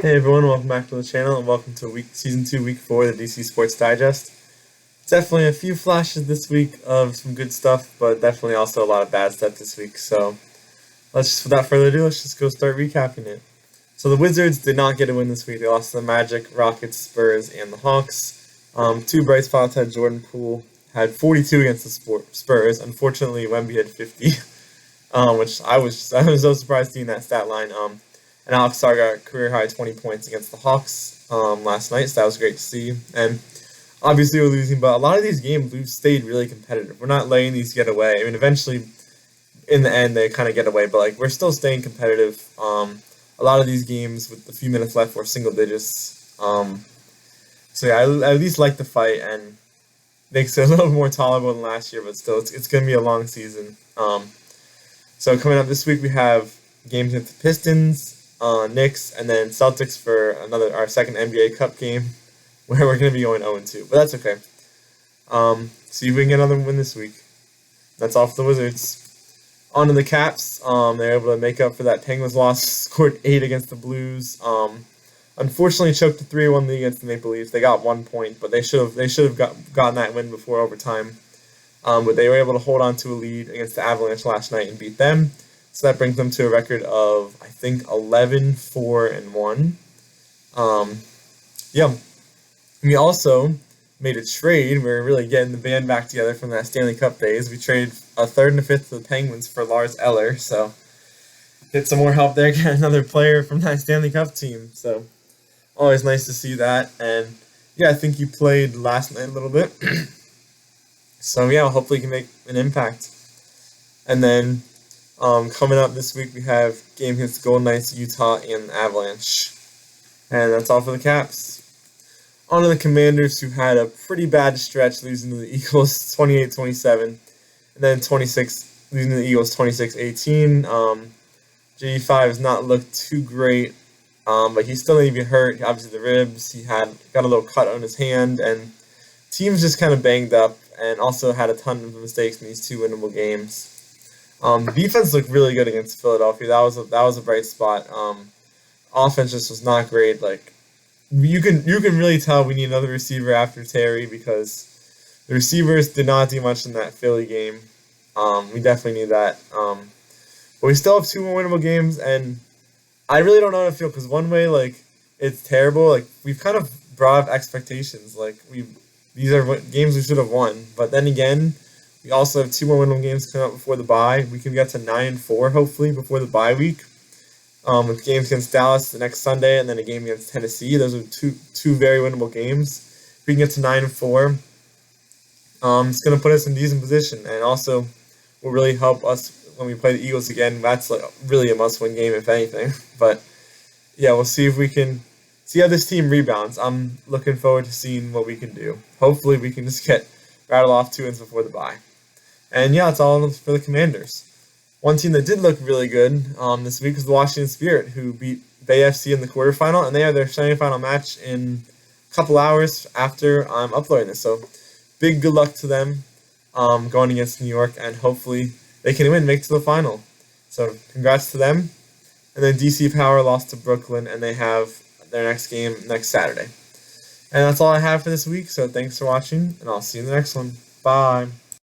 Hey everyone, welcome back to the channel and welcome to season 2, week 4 of the DC Sports Digest. Definitely a few flashes this week of some good stuff, but definitely also a lot of bad stuff this week. So without further ado, let's just go start recapping it. So the Wizards did not get a win this week. They lost to the Magic, Rockets, Spurs, and the Hawks. Two bright spots had Jordan Poole had 42 against the Spurs. Unfortunately, Wemby had 50, which I was so surprised seeing that stat line. And Alex Sarr got career high 20 points against the Hawks last night, so that was great to see. And obviously we're losing, but a lot of these games we've stayed really competitive. We're not letting these get away. I mean, eventually, in the end, they kind of get away, but we're still staying competitive. A lot of these games with a few minutes left were single digits. So yeah, I at least like the fight and makes it a little more tolerable than last year, but still, it's going to be a long season. So coming up this week, we have games against the Pistons, Knicks, and then Celtics for our second NBA Cup game, where we're going to be going 0-2. But that's okay. See if we can get another win this week. That's all for the Wizards. On to the Caps. They're able to make up for that Penguins loss. Scored 8 against the Blues. Unfortunately, choked a 3-1 lead against the Maple Leafs. They got 1 point, but they should have gotten that win before overtime. But they were able to hold on to a lead against the Avalanche last night and beat them. So that brings them to a record of, I think, 11-4-1. Yeah. We also made a trade. We're really getting the band back together from that Stanley Cup days. We traded a third and a fifth to the Penguins for Lars Eller. So get some more help there, get another player from that Stanley Cup team. So always nice to see that. And yeah, I think he played last night a little bit. So yeah, hopefully he can make an impact. And then coming up this week, we have game against the Golden Knights, Utah, and the Avalanche. And that's all for the Caps. On to the Commanders, who had a pretty bad stretch, losing to the Eagles 28-27. And then losing to the Eagles 26-18. G5 has not looked too great, but he's still maybe hurt. Obviously, the ribs. He got a little cut on his hand, and team's just kind of banged up, and also had a ton of mistakes in these two winnable games. The defense looked really good against Philadelphia. That was a bright spot. Offense just was not great. You can really tell we need another receiver after Terry, because the receivers did not do much in that Philly game. We definitely need that. But we still have 2 more winnable games, and I really don't know how to feel, because one way it's terrible. We've kind of brought up expectations. These are games we should have won, but then again, we also have 2 more winnable games coming up before the bye. We can get to 9-4 hopefully before the bye week. With games against Dallas the next Sunday and then a game against Tennessee. Those are two very winnable games. If we can get to 9-4, it's going to put us in decent position, and also will really help us when we play the Eagles again. That's really a must-win game, if anything. But yeah, we'll see if we can see how this team rebounds. I'm looking forward to seeing what we can do. Hopefully, we can just rattle off 2 wins before the bye. And yeah, that's all for the Commanders. One team that did look really good this week was the Washington Spirit, who beat Bay FC in the quarterfinal, and they have their semifinal match in a couple hours after I'm uploading this. So big good luck to them going against New York, and hopefully they can make it to the final. So congrats to them. And then DC Power lost to Brooklyn, and they have their next game next Saturday. And that's all I have for this week, so thanks for watching, and I'll see you in the next one. Bye.